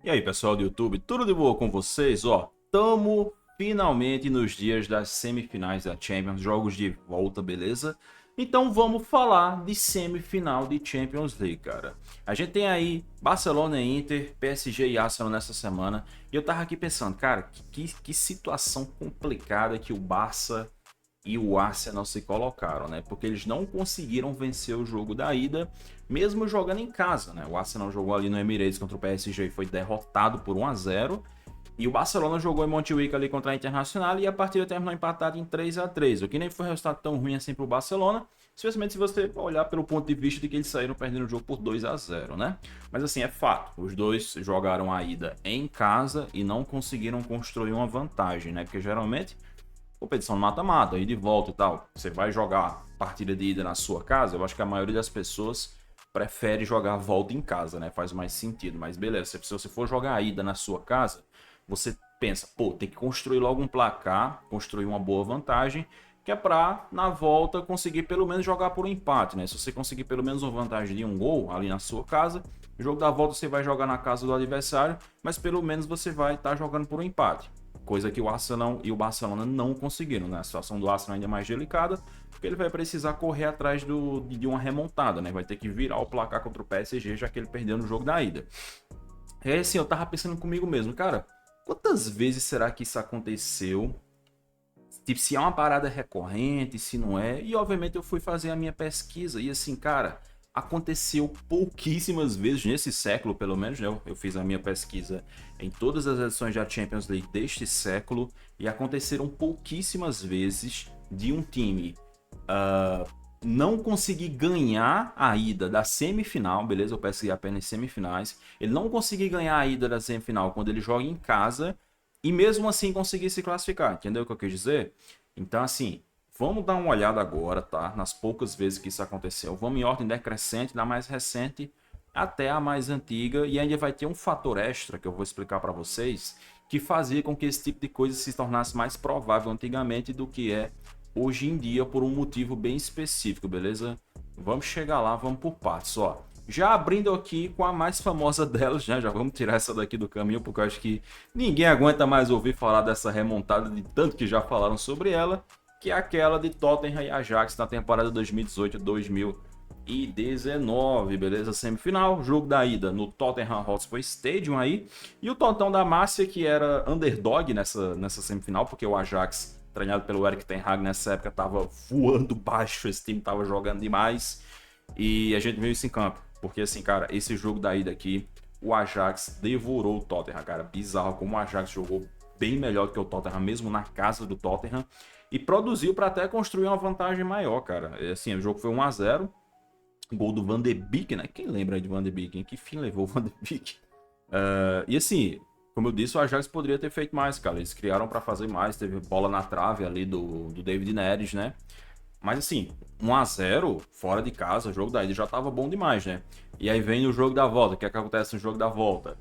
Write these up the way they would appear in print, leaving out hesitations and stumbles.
E aí, pessoal do YouTube, tudo de boa com vocês? Tamo finalmente nos dias das semifinais da Champions, jogos de volta, beleza? Então vamos falar de semifinal de Champions League, cara. A gente tem aí Barcelona e Inter, PSG e Arsenal nessa semana. E eu tava aqui pensando, cara, que situação complicada que o Barça e o Arsenal se colocaram, né? Porque eles não conseguiram vencer o jogo da ida, mesmo jogando em casa, né? O Arsenal jogou ali no Emirates contra o PSG e foi derrotado por 1-0. E o Barcelona jogou em Montjuic ali contra a Internacional e a partida terminou empatada em 3-3, o que nem foi um resultado tão ruim assim para o Barcelona, especialmente se você olhar pelo ponto de vista de que eles saíram perdendo o jogo por 2-0, né? Mas assim, é fato, os dois jogaram a ida em casa e não conseguiram construir uma vantagem, né? Porque geralmente competição no mata-mata, ir de volta e tal. Você vai jogar partida de ida na sua casa, eu acho que a maioria das pessoas prefere jogar a volta em casa, né? Faz mais sentido. Mas beleza, se você for jogar a ida na sua casa, você pensa, pô, tem que construir logo um placar, construir uma boa vantagem, que é pra, na volta, conseguir pelo menos jogar por um empate, né? Se você conseguir pelo menos uma vantagem de um gol ali na sua casa, o jogo da volta você vai jogar na casa do adversário, mas pelo menos você vai estar jogando por um empate. Coisa que o Arsenal e o Barcelona não conseguiram, né? A situação do Arsenal ainda é mais delicada, porque ele vai precisar correr atrás de uma remontada, né? Vai ter que virar o placar contra o PSG, já que ele perdeu no jogo da ida. É assim, eu tava pensando comigo mesmo, cara, quantas vezes será que isso aconteceu? Tipo, se é uma parada recorrente, se não é. E obviamente eu fui fazer a minha pesquisa e assim, cara, aconteceu pouquíssimas vezes nesse século, pelo menos, né? Eu fiz a minha pesquisa em todas as edições da Champions League deste século e aconteceram pouquíssimas vezes de um time não conseguir ganhar a ida da semifinal, beleza? Eu pesquisei apenas semifinais. Ele não conseguir ganhar a ida da semifinal quando ele joga em casa e mesmo assim conseguir se classificar, entendeu o que eu quis dizer? Então, assim, vamos dar uma olhada agora, tá? Nas poucas vezes que isso aconteceu. Vamos em ordem decrescente, da mais recente até a mais antiga, e ainda vai ter um fator extra que eu vou explicar para vocês, que fazia com que esse tipo de coisa se tornasse mais provável antigamente do que é hoje em dia por um motivo bem específico, beleza? Vamos chegar lá, vamos por partes, ó. Já abrindo aqui com a mais famosa delas, né? Já vamos tirar essa daqui do caminho, porque eu acho que ninguém aguenta mais ouvir falar dessa remontada de tanto que já falaram sobre ela, que é aquela de Tottenham e Ajax na temporada 2018-2019, beleza? Semifinal, jogo da ida no Tottenham Hotspur Stadium aí, e o Totão da Márcia, que era underdog nessa semifinal, porque o Ajax, treinado pelo Erik ten Hag nessa época, tava voando baixo, esse time tava jogando demais, e a gente viu isso em campo. Porque, assim, cara, esse jogo da ida aqui, o Ajax devorou o Tottenham, cara. Bizarro como o Ajax jogou bem melhor do que o Tottenham, mesmo na casa do Tottenham. E produziu para até construir uma vantagem maior, cara. Assim, o jogo foi 1-0. Gol do Van de Beek, né? Quem lembra aí de Van de Beek? Em que fim levou o Van de Beek? E assim, como eu disse, o Ajax poderia ter feito mais, cara. Eles criaram para fazer mais. Teve bola na trave ali do David Neres, né? Mas assim, 1-0 fora de casa, o jogo da ida já tava bom demais, né? E aí vem no jogo da volta. O que é que acontece no jogo da volta?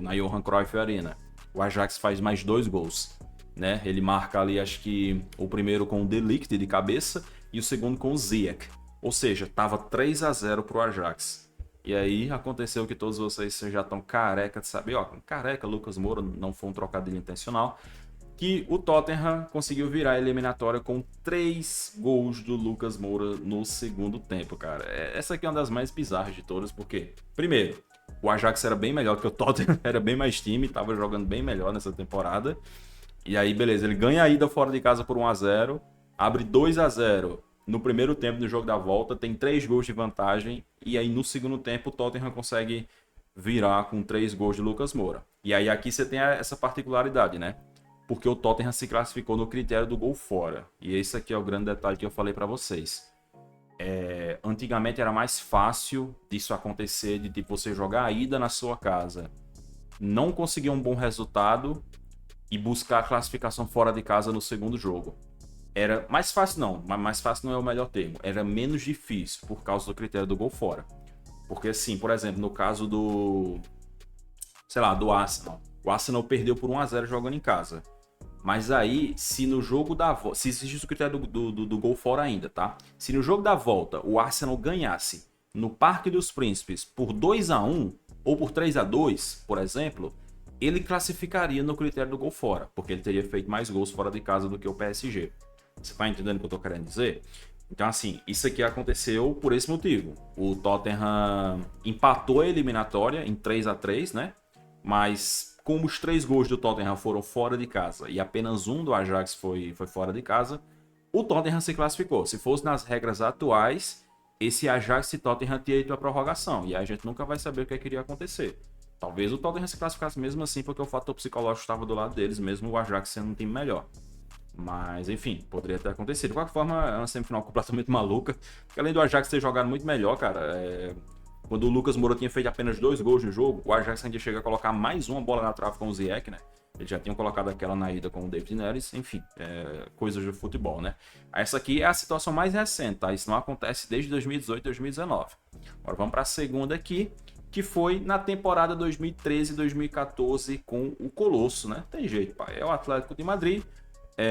Na Johan Cruyff Arena. O Ajax faz mais 2 gols, né? Ele marca ali, acho que o primeiro com o De Ligt de cabeça e o segundo com o Ziyech. Ou seja, tava 3-0 pro Ajax. E aí aconteceu que todos vocês já estão careca de saber, ó, careca, Lucas Moura, não foi um trocadilho intencional, que o Tottenham conseguiu virar a eliminatória com 3 gols do Lucas Moura no segundo tempo, cara. Essa aqui é uma das mais bizarras de todas, porque, primeiro, o Ajax era bem melhor que o Tottenham, era bem mais time, tava jogando bem melhor nessa temporada. E aí, beleza, ele ganha a ida fora de casa por 1-0, abre 2-0 no primeiro tempo do jogo da volta, tem 3 gols de vantagem, e aí no segundo tempo o Tottenham consegue virar com 3 gols de Lucas Moura. E aí aqui você tem essa particularidade, né? Porque o Tottenham se classificou no critério do gol fora. E esse aqui é o grande detalhe que eu falei para vocês. Antigamente era mais fácil disso acontecer, de tipo você jogar a ida na sua casa, não conseguir um bom resultado e buscar a classificação fora de casa no segundo jogo. Era mais fácil não, mas mais fácil não é o melhor termo. Era menos difícil por causa do critério do gol fora. Porque assim, por exemplo, no caso sei lá, do Arsenal. O Arsenal perdeu por 1-0 jogando em casa. Mas aí, se no jogo da volta, se existe o critério do gol fora ainda, tá? Se no jogo da volta o Arsenal ganhasse no Parque dos Príncipes por 2-1, ou por 3-2, por exemplo, ele classificaria no critério do gol fora, porque ele teria feito mais gols fora de casa do que o PSG. Você tá entendendo o que eu tô querendo dizer? Então, assim, isso aqui aconteceu por esse motivo. O Tottenham empatou a eliminatória em 3-3, né? Mas como os 3 gols do Tottenham foram fora de casa e apenas um do Ajax foi fora de casa, o Tottenham se classificou. Se fosse nas regras atuais, esse Ajax e Tottenham teria ido à prorrogação. E aí a gente nunca vai saber o que iria acontecer. Talvez o Tottenham se classificasse mesmo assim, porque o fator psicológico estava do lado deles, mesmo o Ajax sendo um time melhor. Mas, enfim, poderia ter acontecido. De qualquer forma, é uma semifinal completamente maluca. Porque além do Ajax ter jogado muito melhor, cara, quando o Lucas Moura tinha feito apenas 2 gols no jogo, o Ajax ainda chega a colocar mais uma bola na trave com o Ziyech, né? Eles já tinham colocado aquela na ida com o David Neres, enfim, coisas do futebol, né? Essa aqui é a situação mais recente, tá? Isso não acontece desde 2018, 2019. Agora vamos para a segunda aqui, que foi na temporada 2013-2014 com o Colosso, né? Tem jeito, pai. É o Atlético de Madrid.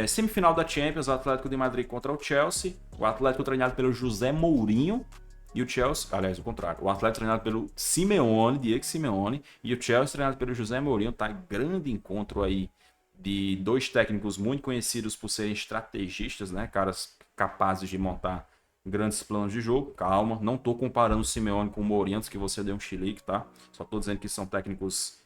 Semifinal da Champions, o Atlético de Madrid contra o Chelsea. O Atlético treinado pelo José Mourinho e o Chelsea, aliás, o contrário. O Atlético treinado pelo Simeone, Diego Simeone, e o Chelsea treinado pelo José Mourinho. Tá grande encontro aí de 2 técnicos muito conhecidos por serem estrategistas, né? Caras capazes de montar grandes planos de jogo. Calma, não tô comparando o Simeone com o Mourinho antes que você dê um chilique, tá? Só tô dizendo que são técnicos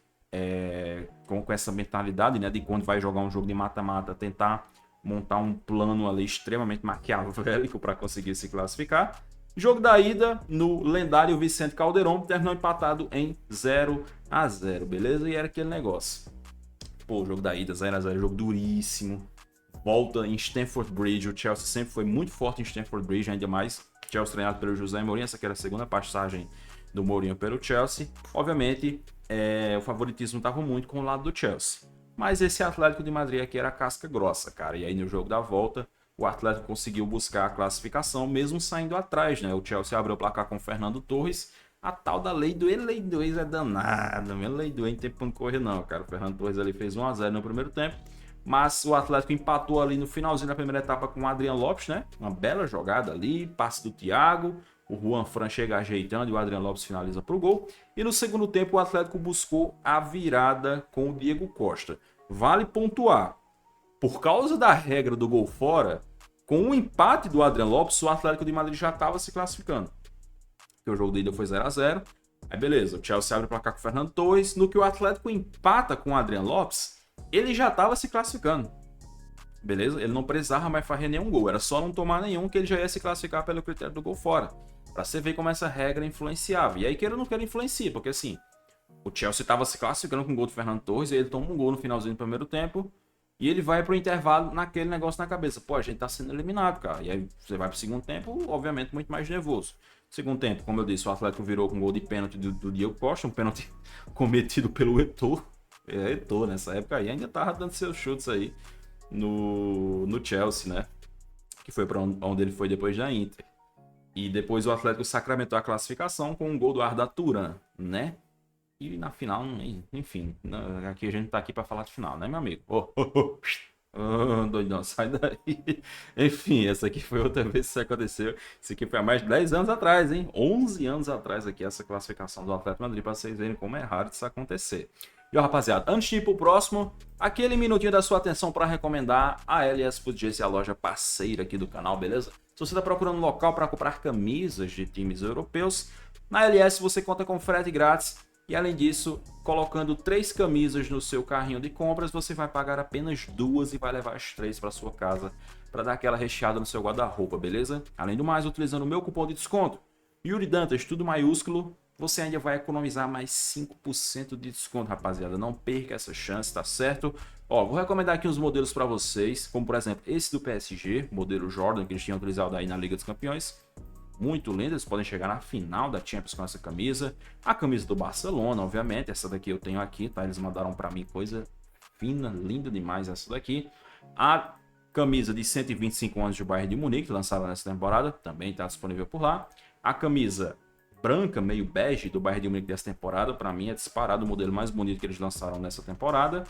com essa mentalidade, né, de quando vai jogar um jogo de mata-mata, tentar montar um plano ali extremamente maquiavélico para conseguir se classificar. Jogo da ida no lendário Vicente Calderón, terminou empatado em 0-0, beleza? E era aquele negócio. Pô, jogo da ida 0-0, jogo duríssimo. Volta em Stamford Bridge, o Chelsea sempre foi muito forte em Stamford Bridge, ainda mais Chelsea treinado pelo José Mourinho, essa que era a segunda passagem do Mourinho pelo Chelsea. Obviamente, o favoritismo estava muito com o lado do Chelsea. Mas esse Atlético de Madrid aqui era casca grossa, cara. E aí no jogo da volta, o Atlético conseguiu buscar a classificação, mesmo saindo atrás, né? O Chelsea abriu o placar com o Fernando Torres. A tal da lei do lei do ex é danada. A lei do ex não tem pra não correr não, cara. O Fernando Torres ali fez 1-0 no primeiro tempo. Mas o Atlético empatou ali no finalzinho da primeira etapa com o Adrian Lopes, né? Uma bela jogada ali, passe do Thiago. O Juan Fran chega ajeitando e o Adrian Lopes finaliza para o gol. E no segundo tempo o Atlético buscou a virada com o Diego Costa. Vale pontuar, por causa da regra do gol fora, com o empate do Adrian Lopes, o Atlético de Madrid já estava se classificando. Porque o jogo de ida foi 0-0. Aí beleza, o Chelsea abre o placar com o Fernando Torres. No que o Atlético empata com o Adrian Lopes, ele já estava se classificando. Beleza? Ele não precisava mais fazer nenhum gol. Era só não tomar nenhum que ele já ia se classificar pelo critério do gol fora. Pra você ver como essa regra influenciava. E aí, queira ou não queira, influencia. Porque assim, o Chelsea tava se classificando com o gol do Fernando Torres. E ele toma um gol no finalzinho do primeiro tempo. E ele vai pro intervalo naquele negócio na cabeça. Pô, a gente tá sendo eliminado, cara. E aí você vai pro segundo tempo, obviamente, muito mais nervoso. Segundo tempo, como eu disse, o Atlético virou com um gol de pênalti do Diego Costa. Um pênalti cometido pelo Eto'o. Eto'o, nessa época aí, ainda tava dando seus chutes aí no Chelsea, né? Que foi para onde ele foi depois da Inter. E depois o Atlético sacramentou a classificação com um gol do Arda Turan, né? E na final, enfim, aqui a gente tá aqui para falar de final, né, meu amigo? Doidão, sai daí. Enfim, essa aqui foi outra vez que isso aconteceu. Isso aqui foi há mais de 10 anos atrás, hein? 11 anos atrás aqui, essa classificação do Atlético Madrid, para vocês verem como é raro isso acontecer. E ó, rapaziada, antes de ir pro próximo, aquele minutinho da sua atenção para recomendar a LS Food Jersey, a loja parceira aqui do canal, beleza? Se você está procurando um local para comprar camisas de times europeus, na LS você conta com frete grátis e, além disso, colocando 3 camisas no seu carrinho de compras, você vai pagar apenas 2 e vai levar as 3 para sua casa para dar aquela recheada no seu guarda-roupa, beleza? Além do mais, utilizando o meu cupom de desconto, Yuri Dantas, tudo maiúsculo, você ainda vai economizar mais 5% de desconto, rapaziada. Não perca essa chance, tá certo? Ó, vou recomendar aqui uns modelos para vocês, como por exemplo esse do PSG, modelo Jordan, que eles tinham utilizado aí na Liga dos Campeões. Muito lindo, eles podem chegar na final da Champions com essa camisa. A camisa do Barcelona, obviamente, essa daqui eu tenho aqui, tá? Eles mandaram para mim coisa fina, linda demais essa daqui. A camisa de 125 anos de Bayern de Munique, lançada nessa temporada, também está disponível por lá. A camisa branca, meio bege, do Bayern de Munique dessa temporada, para mim é disparado o modelo mais bonito que eles lançaram nessa temporada.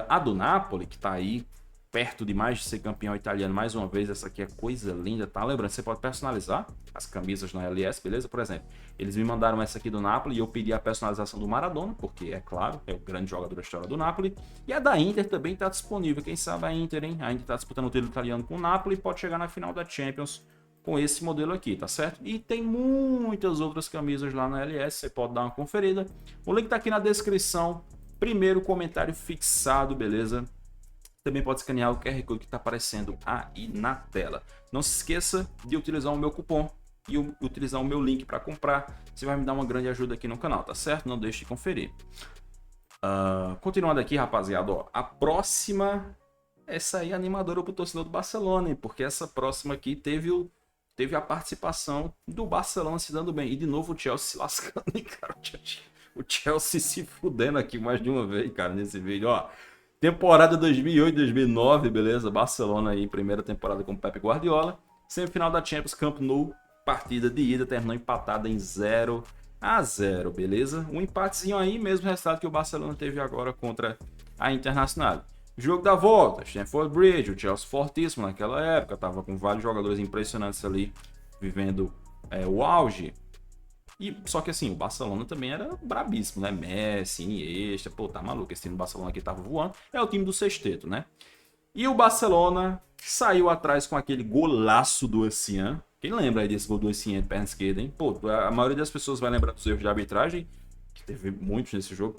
A do Napoli, que tá aí perto demais de ser campeão italiano mais uma vez. Essa aqui é coisa linda, tá? Lembrando, você pode personalizar as camisas na LS, beleza? Por exemplo, eles me mandaram essa aqui do Napoli e eu pedi a personalização do Maradona, porque, é claro, é o grande jogador da história do Napoli. E a da Inter também tá disponível. Quem sabe a Inter, hein? A Inter tá disputando o título italiano com o Napoli e pode chegar na final da Champions com esse modelo aqui, tá certo? E tem muitas outras camisas lá na LS, você pode dar uma conferida. O link tá aqui na descrição. Primeiro comentário fixado, beleza? Também pode escanear o QR Code que está aparecendo aí na tela. Não se esqueça de utilizar o meu cupom e utilizar o meu link para comprar. Você vai me dar uma grande ajuda aqui no canal, tá certo? Não deixe de conferir. Continuando aqui, rapaziada, ó, a próxima, essa aí é animadora para o torcedor do Barcelona, hein? Porque essa próxima aqui teve a participação do Barcelona se dando bem. E de novo o Chelsea se lascando, hein, cara? O Chelsea se fudendo aqui mais de uma vez, cara, nesse vídeo, ó. Temporada 2008-2009, beleza? Barcelona aí, primeira temporada com o Pep Guardiola. Semifinal da Champions, Camp Nou, partida de ida, terminou empatada em 0-0, beleza? Um empatezinho aí, mesmo resultado que o Barcelona teve agora contra a Internacional. Jogo da volta, Stamford Bridge, o Chelsea fortíssimo naquela época, tava com vários jogadores impressionantes ali, vivendo o auge. E, só que assim, o Barcelona também era brabíssimo, né? Messi, Iniesta, pô, tá maluco, esse time do Barcelona aqui tava voando. É o time do sexteto, né? E o Barcelona saiu atrás com aquele golaço do Ossian. Quem lembra aí desse gol do Ossian de perna esquerda, hein? Pô, a maioria das pessoas vai lembrar dos erros de arbitragem, que teve muitos nesse jogo.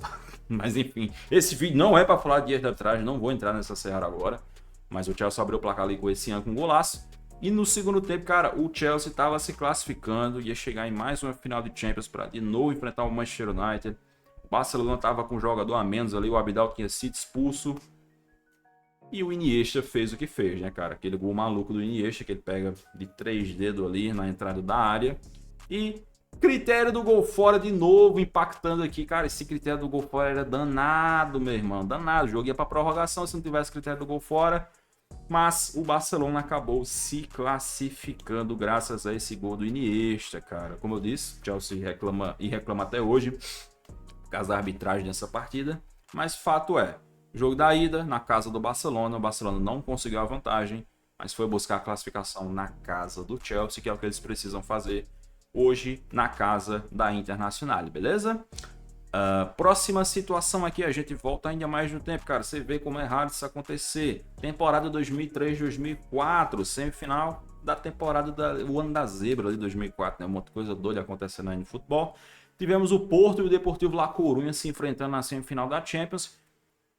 Mas enfim, esse vídeo não é pra falar de erros de arbitragem, não vou entrar nessa seara agora. Mas o Chelsea abriu o placar ali com o Ossian com golaço. E no segundo tempo, cara, o Chelsea estava se classificando, ia chegar em mais uma final de Champions para de novo enfrentar o Manchester United. O Barcelona estava com um jogador a menos ali, o Abidal tinha sido expulso. E o Iniesta fez o que fez, né, cara? Aquele gol maluco do Iniesta, que ele pega de 3 dedos ali na entrada da área. E critério do gol fora de novo, impactando aqui. Cara, esse critério do gol fora era danado, meu irmão, danado. O jogo ia para prorrogação se não tivesse critério do gol fora. Mas o Barcelona acabou se classificando graças a esse gol do Iniesta, cara. Como eu disse, o Chelsea reclama e reclama até hoje por causa da arbitragem dessa partida. Mas fato é, jogo da ida na casa do Barcelona. O Barcelona não conseguiu a vantagem, mas foi buscar a classificação na casa do Chelsea, que é o que eles precisam fazer hoje na casa da Internacional, beleza? Próxima situação aqui, a gente volta ainda mais no tempo, cara. Você vê como é raro isso acontecer. Temporada 2003-2004, semifinal da temporada o ano da zebra ali, 2004, né? Uma coisa doida acontecendo aí no futebol. Tivemos o Porto e o Deportivo La Coruña se enfrentando na semifinal da Champions.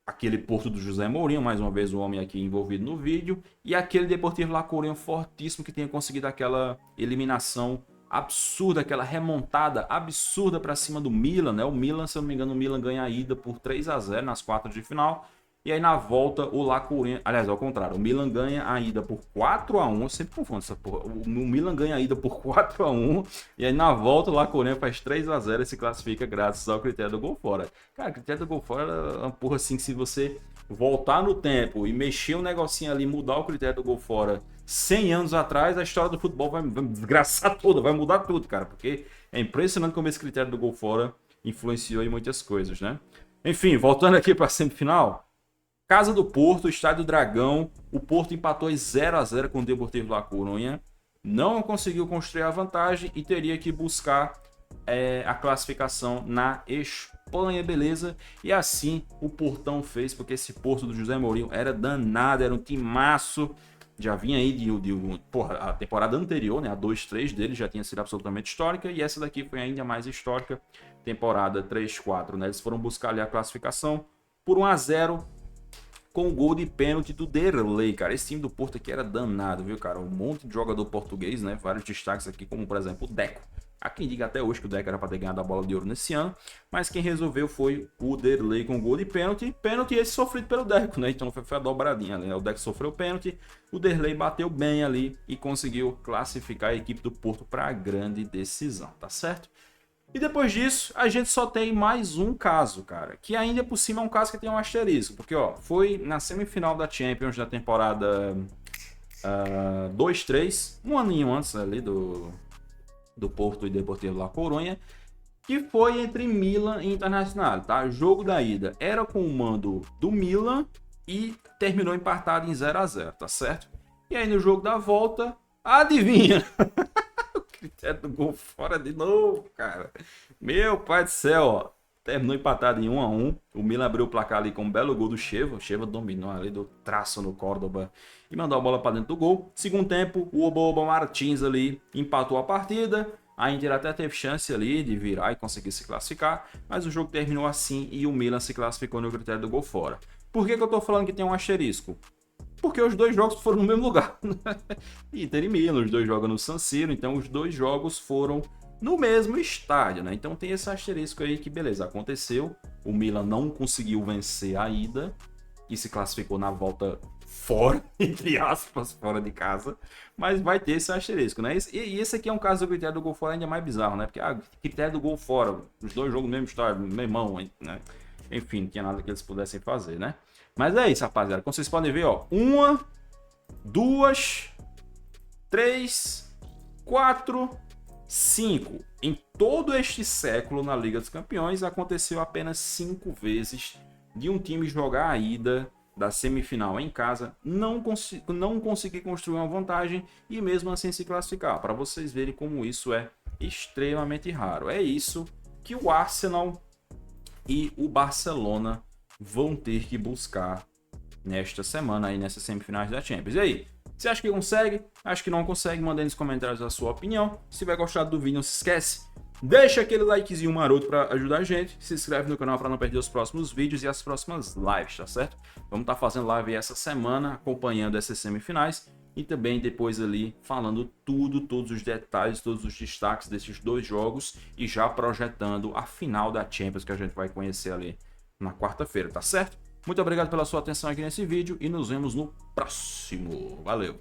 Aquele Porto do José Mourinho, mais uma vez o homem aqui envolvido no vídeo. E aquele Deportivo La Coruña fortíssimo que tinha conseguido aquela eliminação absurda, aquela remontada absurda para cima do Milan, né? O Milan, se eu não me engano, o Milan ganha a ida por 3-0 nas quartas de final. E aí na volta o La Coruña, aliás, ao contrário, o Milan ganha a ida por 4-1, eu sempre confundo essa porra. O Milan ganha a ida por 4-1 e aí na volta o La Coruña faz 3-0 e se classifica graças ao critério do gol fora. Cara, o critério do gol fora é uma porra assim que se você voltar no tempo e mexer um negocinho ali, mudar o critério do gol fora 100 anos atrás, a história do futebol vai desgraçar toda, vai mudar tudo, cara, porque é impressionante como esse critério do gol fora influenciou em muitas coisas, né? Enfim, voltando aqui para a semifinal, casa do Porto, Estádio do Dragão, o Porto empatou em 0-0 com o Deportivo La Coruña, não conseguiu construir a vantagem e teria que buscar a classificação na Espanha, beleza? E assim o Portão fez, porque esse Porto do José Mourinho era danado, era um timaço. Já vinha aí porra, a temporada anterior, né? A 2-3 dele já tinha sido absolutamente histórica. E essa daqui foi ainda mais histórica. Temporada 3-4, né? Eles foram buscar ali a classificação por 1-0 com o gol de pênalti do Derlei, cara. Esse time do Porto aqui era danado, viu, cara? Um monte de jogador português, né? Vários destaques aqui, como por exemplo o Deco. Há quem diga até hoje que o Deco era para ter ganhado a bola de ouro nesse ano, mas quem resolveu foi o Derlei com gol de pênalti. Pênalti esse sofrido pelo Deco, né? Então foi a dobradinha, né? O Deco sofreu o pênalti, o Derlei bateu bem ali e conseguiu classificar a equipe do Porto para a grande decisão, tá certo? E depois disso, a gente só tem mais um caso, cara, que ainda por cima é um caso que tem um asterisco, porque ó, foi na semifinal da Champions da temporada 2-3, um aninho antes ali do Porto e Deportivo La Coruña, que foi entre Milan e Internacional, tá? Jogo da ida era com o mando do Milan e terminou empatado em 0 a 0, tá certo? E aí no jogo da volta, adivinha? O critério do gol fora de novo, cara. Meu pai do céu, ó. Terminou empatado em 1 a 1. O Milan abriu o placar ali com um belo gol do Cheva. O Cheva dominou ali, do traço no Córdoba e mandou a bola para dentro do gol. Segundo tempo, o Oba Martins ali empatou a partida. A Inter até teve chance ali de virar e conseguir se classificar, mas o jogo terminou assim e o Milan se classificou no critério do gol fora. Por que eu tô falando que tem um asterisco? Porque os dois jogos foram no mesmo lugar. Inter e Milan, os dois jogam no San Siro, então os dois jogos foram no mesmo estádio, né? Então tem esse asterisco aí que, beleza, aconteceu. O Milan não conseguiu vencer a ida e se classificou na volta fora, entre aspas, fora de casa. Mas vai ter esse asterisco, né? E esse aqui é um caso do critério do gol fora ainda mais bizarro, né? Porque critério do gol fora, os dois jogos no mesmo estádio, no mesmo mão, né? Enfim, não tinha nada que eles pudessem fazer, né? Mas é isso, rapaziada. Como vocês podem ver, ó. 1, 2, 3, 4, 5. Em todo este século na Liga dos Campeões, aconteceu apenas 5 vezes de um time jogar a ida da semifinal em casa, não conseguir construir uma vantagem e mesmo assim se classificar. Para vocês verem como isso é extremamente raro. É isso que o Arsenal e o Barcelona vão ter que buscar nesta semana aí, nessas semifinais da Champions. E aí, você acha que consegue? Acho que não consegue? Manda aí nos comentários a sua opinião. Se tiver gostado do vídeo, não se esquece, deixa aquele likezinho maroto para ajudar a gente. Se inscreve no canal para não perder os próximos vídeos e as próximas lives, tá certo? Vamos estar fazendo live essa semana, acompanhando essas semifinais. E também depois ali falando todos os detalhes, todos os destaques desses dois jogos. E já projetando a final da Champions que a gente vai conhecer ali na quarta-feira, tá certo? Muito obrigado pela sua atenção aqui nesse vídeo e nos vemos no próximo. Valeu!